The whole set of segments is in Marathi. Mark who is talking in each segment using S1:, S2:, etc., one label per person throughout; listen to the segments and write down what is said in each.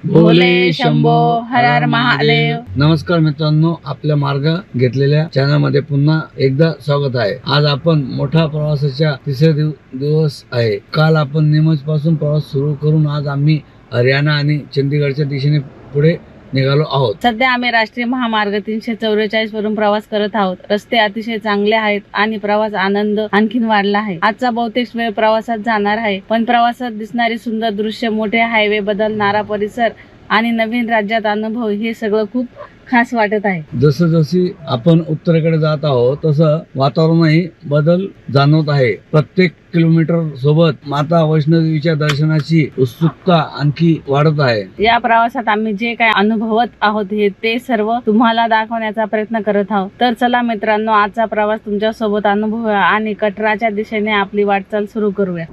S1: भोले शंभो हर हर महादेव.
S2: नमस्कार मित्रांनो, आपल्या मार्ग घेतलेल्या चॅनल मध्ये पुन्हा एकदा स्वागत आहे. आज आपण मोठा प्रवासाच्या तिसऱ्या दिवस आहे. काल आपण नीमच पासून प्रवास सुरू करून आज आम्ही हरियाणा आणि चंदीगडच्या दिशेने पुढे निघालो आहोत.
S1: सध्या आम्ही राष्ट्रीय महामार्ग 344 वरून प्रवास करत आहोत. रस्ते अतिशय चांगले आहेत आणि प्रवास आनंद आणखीन वाढला आहे. आजचा बहुतेक वेळ प्रवासात जाणार आहे, पण प्रवासात दिसणारी सुंदर दृश्य, मोठे हायवे, बदलणारा परिसर आणि नवीन राज्यात अनुभव हे सगळं खूप खास वाटत आहे.
S2: जसजशी आपण उत्तरेकडे जात आहोत तसं वातावरणही बदल जाणवत आहे. प्रत्येक किलोमीटर सोबत माता वैष्णोदेवीच्या दर्शनाची उत्सुकता आणखी वाढत आहे.
S1: या प्रवासात आम्ही जे काय अनुभवत आहोत ते सर्व तुम्हाला दाखवण्याचा प्रयत्न करत आहोत. तर चला मित्रांनो, आजचा प्रवास तुमच्या सोबत अनुभवूया आणि कटराच्या दिशेने आपली वाटचाल सुरू करूया.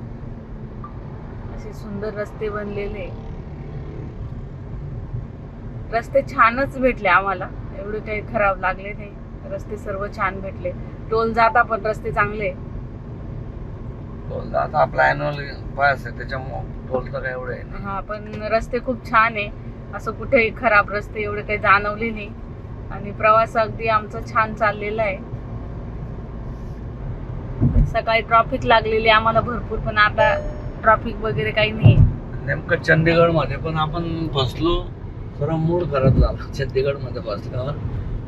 S1: असे सुंदर रस्ते बनलेले, रस्ते छानच भेटले आम्हाला, एवढे काही खराब लागले नाही. रस्ते सर्व छान भेटले. टोल जाता पण रस्ते चांगले.
S2: टोल आता आपला ॲन्युअल पास आहे त्याच्यामुळे टोल तर काय एवढं आहे.
S1: हा, पण रस्ते खूप छान आहे. असं कुठेही खराब रस्ते एवढे काही जाणवले नाही आणि प्रवास अगदी आमचा छान चाललेला आहे. सकाळी ट्रॉफिक लागलेली आम्हाला भरपूर, पण आता ट्रॉफिक वगैरे काही नाही.
S2: नेमकं चंदीगड मध्ये पण आपण फसलो. थोडा मूड खराब झाला. चंदीगड मध्ये बसल्यावर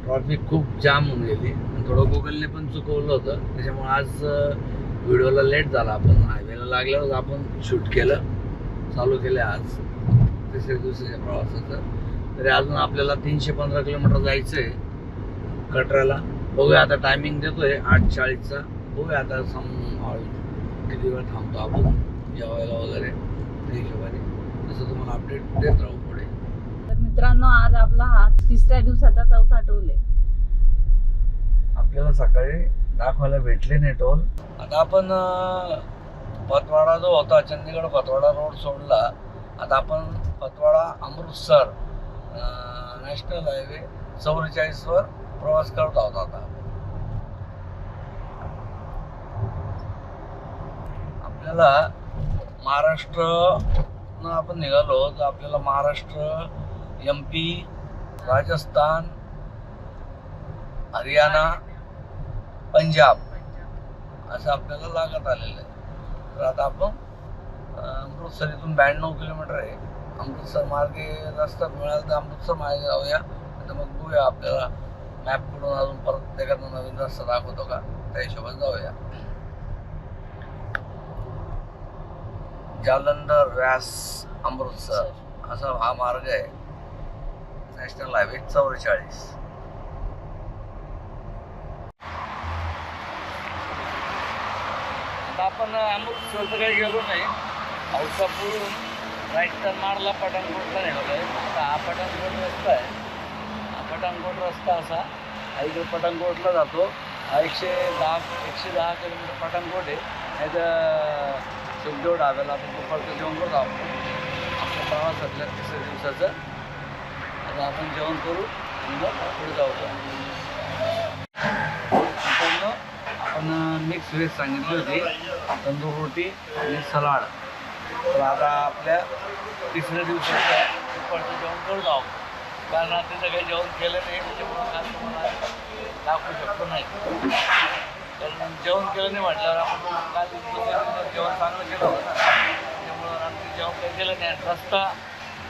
S2: ट्रॉफिक खूप जाम होऊन गेली. थोडं गुगलने पण चुकवलं होतं, त्याच्यामुळे आज व्हिडिओला लेट झाला. आपण हायवेला लागल्यावर आपण शूट केलं, चालू केले आज तिसऱ्या दिवसाच्या प्रवासाचं. तरी अजून आपल्याला 315 किलोमीटर जायचं आहे कटराला. बघूया आता, टायमिंग देतोय 8:40चा. बघूया आता किती वेळ थांबतो आपण जेवायला वगैरे, त्या हिशोबाने तसं तुम्हाला अपडेट देत राहू पुढे.
S1: तर मित्रांनो, आज आपला हा तिसऱ्या दिवसाचा चौथा टोल आहे.
S2: आपल्याला सकाळी दाखवायला भेटले नाही टोल. आता आपण पतवाडा जो होता, चंदीगड पतवाडा रोड सोडला. आता आपण पतवाडा अमृतसर नॅशनल हायवे 44 वर प्रवास करत आहोत. आता आपल्याला महाराष्ट्र आपण निघालो तर आपल्याला महाराष्ट्र, MP, राजस्थान, हरियाणा, पंजाब असं आपल्याला लागत आलेलं आहे. तर आता आपण अमृतसर इथून 92 किलोमीटर आहे. अमृतसर मार्गे रस्ता मिळाला तर अमृतसर मार्गे जाऊया. तर मग बघूया आपल्याला मॅपकडून अजून परत एखादा नवीन रस्ता दाखवतो का, त्या हिशोबाने जाऊया. जालंधर, व्यास, अमृतसर असा हा मार्ग आहे, नॅशनल हायवे 44. आता आपण अमृतसरचं काही गेलो नाही. औसापूरून राईट टर्न मारला, पठाणकोटला निघालोय. हा पठाणकोट रस्ता आहे. हा पठाणकोट रस्ता असा इकडे पठाणकोटला जातो. 110 किलोमीटर पठाणकोट आहे. नाही तर सुखदेव ढाब्याला आपण दुपारचं जेवण करतो आपण आपल्या प्रवासातल्या तिसऱ्या दिवसाचं. आता आपण जेवण करू आणि मग पुढे जाऊ. आपण मिक्स व्हेज सांगितली होती, तंदूर रोटी आणि सलाड. तर आता आपल्या तिसऱ्या दिवसाचं दुपारचं जेवण करत आहोत. कारण रात्रीचं काही जेवण केलं नाही, त्याच्यामुळं काल तुम्हाला दाखवू शकतो नाही. कारण जेवण केलं नाही म्हटल्यावर आपण काल जेवण चांगलं केलं होतं ना, त्याच्यामुळं रात्री जेवण काही केलं नाही. रस्ता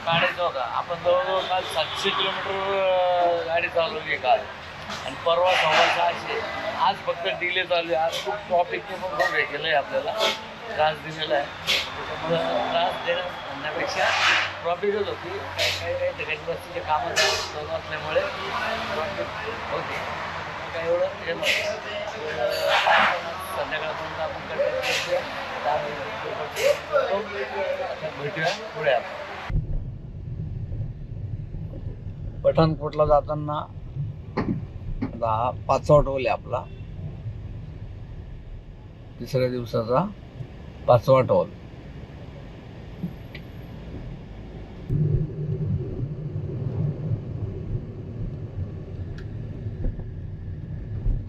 S2: काढायचा होता. आपण जवळजवळ काल 700 किलोमीटर गाडी चालवली काल, आणि परवा 600. आज फक्त डिले चालू आहे. आज खूप ट्रॉफिकने पण खूप हे केलं आहे, आपल्याला त्रास दिलेला आहे. त्याच्यामुळं त्रास देण्यापेक्षा ट्रॉफिकच होती. काही ठिकाणी रस्त्याचे कामं चालू असल्यामुळे ट्रॉफिक होती. काय एवढं हे नव्हतं. संध्याकाळपर्यंत आपण भेटूया पुढे. आपण पठाणकोटला जाताना 5वा टोल आहे आपला, तिसऱ्या दिवसाचा 5वा टोल.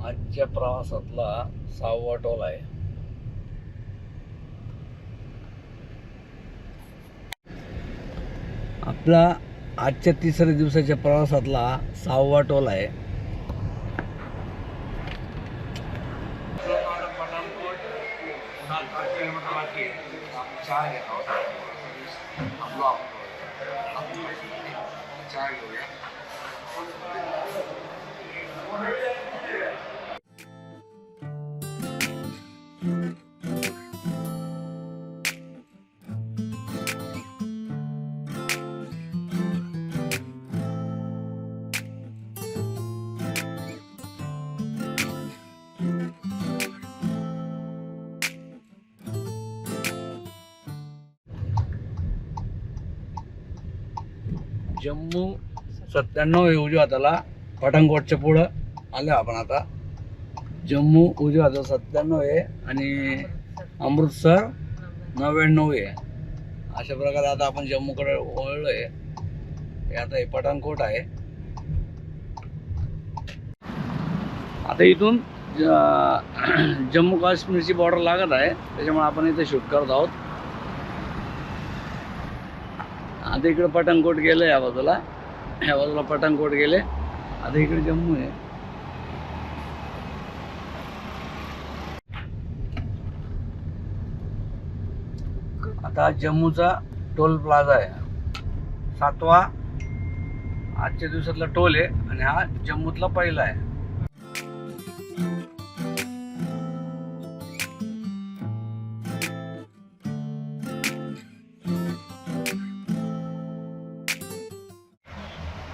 S2: आजच्या प्रवासातला 6वा टोल आहे. आपला आजच्या तिसऱ्या दिवसाच्या प्रवासातला 6वा टोल आहे. जम्मू 97 आहे उजव्या हाताला. पठाणकोटच्या पुढं आलो आपण आता. जम्मू उजव्या हाताला 97 आहे आणि अमृतसर 99 आहे. अशा प्रकारे आता आपण जम्मूकडे वळलो आहे. हे आता हे पठाणकोट आहे. आता इथून जम्मू काश्मीरची बॉर्डर लागत आहे, त्याच्यामुळे आपण इथे शूट करत आहोत. आता इकडे पठाणकोट गेलं, या बाजूला पठाणकोट गेले. आता इकडे जम्मू आहे. आता जम्मूचा टोल प्लाझा आहे. 7वा आजच्या दिवसातला टोल आहे आणि हा जम्मूतला पहिला आहे.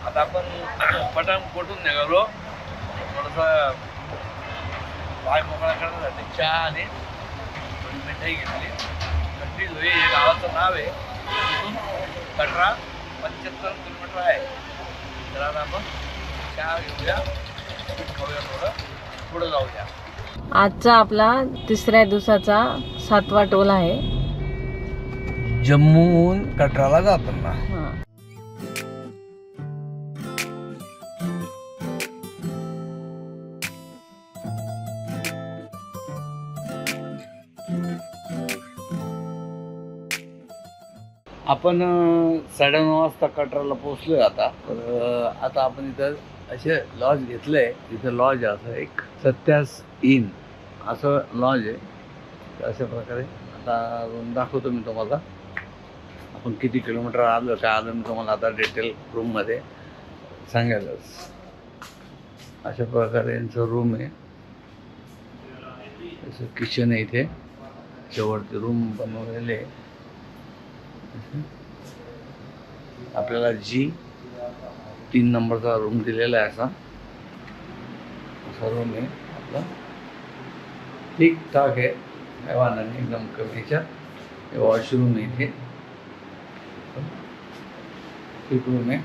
S2: आता आपण पठाणकोटून निघालो. थोडंसं पाय मोकळा करण्यासाठी चहा आणि थोडी मिठाई घेतली. कट्टी धुई हे गावाचं नाव आहे. तिथून कटरा 75 किलोमीटर आहे. तर आता आपण चहा घेऊया, खाऊया, थोडं पुढं जाऊया.
S1: आजचा आपला तिसऱ्या दिवसाचा 7वा टोल आहे.
S2: जम्मूहून कटराला जाताना आपण 9:30 वाजता कटराला पोहोचलोय आता. तर आता आपण इथं असे लॉज घेतलंय. तिथं लॉज आहे असं एक सत्यास इन असं लॉज आहे. तर अशा प्रकारे आता रूम दाखवतो मी तुम्हाला. आपण किती किलोमीटर आलो काय आलो मी तुम्हाला आता डिटेल रूममध्ये सांगायलाच. अशा प्रकारे यांचं रूम आहे. असं किचन आहे इथे. शेवटचे रूम बनवलेले आहे. आपल्याला G3 नंबरचा रूम दिलेला आहे. असा रूम आहे आपला. ठीक ठाक आहे, काय वाहन नाही, एकदम कमीच्या. वॉशरूम आहे इथे. ठीक रूम आहे.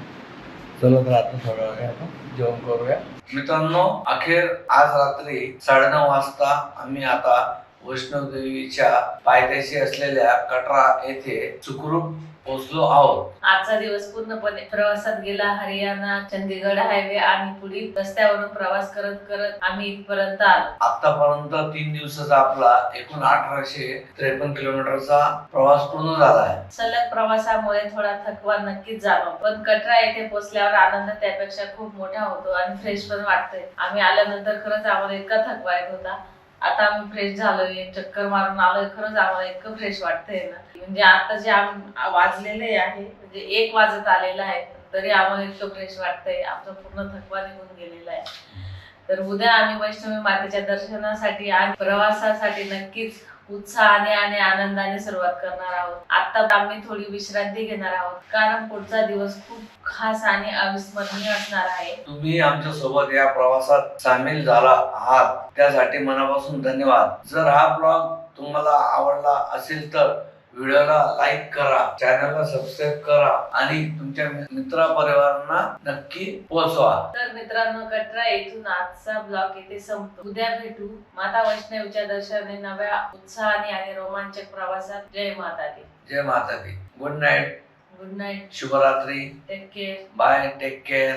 S2: चला तर आता थोड्या वेळ आपण जेवण करूया. मित्रांनो, अखेर आज रात्री 9:30 वाजता आम्ही आता वैष्णवदेवीच्या पायथ्याशी असलेल्या कटरा येथे सुखरूप पोहोचलो आहोत.
S1: आजचा दिवस पूर्णपणे प्रवासात गेला. हरियाणा चंदीगड हायवे आणि पुढील रस्त्यावरून प्रवास करत करत आम्ही इथपर्यंत आलो.
S2: आतापर्यंत 3 दिवसाचा आपला एकूण 1853 किलोमीटरचा प्रवास पूर्ण झाला आहे.
S1: सलग प्रवासामुळे थोडा थकवा नक्कीच जाणवतो, पण कटरा येथे पोहोचल्यावर आनंद त्यापेक्षा खूप मोठा होतो आणि फ्रेश पण वाटतंय. आम्ही आल्यानंतर खरंच आम्हाला इतका थकवा येत होता. आता आम्ही फ्रेश झालोय, चक्कर मारून आलोय. खरंच आम्हाला इतकं फ्रेश वाटतंय ना, म्हणजे आता जे वाजलेले आहे, म्हणजे 1 वाजत आलेला आहे, तरी आम्हाला इतकं फ्रेश वाटतंय. आमचा पूर्ण थकवा निघून गेलेला आहे. तर उद्या आम्ही वैष्णवी मातेच्या दर्शनासाठी आणि प्रवासासाठी नक्कीच उत्साहाने आणि आनंदाने सुरुवात करणार आहोत. आता आम्ही थोडी विश्रांती घेणार आहोत, कारण पुढचा दिवस खूप खास आणि अविस्मरणीय असणार आहे.
S2: तुम्ही आमच्या सोबत या प्रवासात सामील झाला आहात, त्यासाठी मनापासून धन्यवाद. जर हा ब्लॉग तुम्हाला आवडला असेल तर व्हिडिओला लाईक करा, चॅनलला सबस्क्राईब करा आणि तुमच्या मित्रपरिवारांना नक्की पोहोचवा.
S1: तर मित्रांनो, कटरा येथून आजचा ब्लॉग येथे संपतो. उद्या भेटू माता वैष्णवीच्या दर्शनाने नव्या उत्साहाने आणि रोमांचक प्रवासात. जय माता दी.
S2: जय माता दी. Good night.
S1: Good night.
S2: शुभरात्री.
S1: Take care.
S2: Bye. Take care.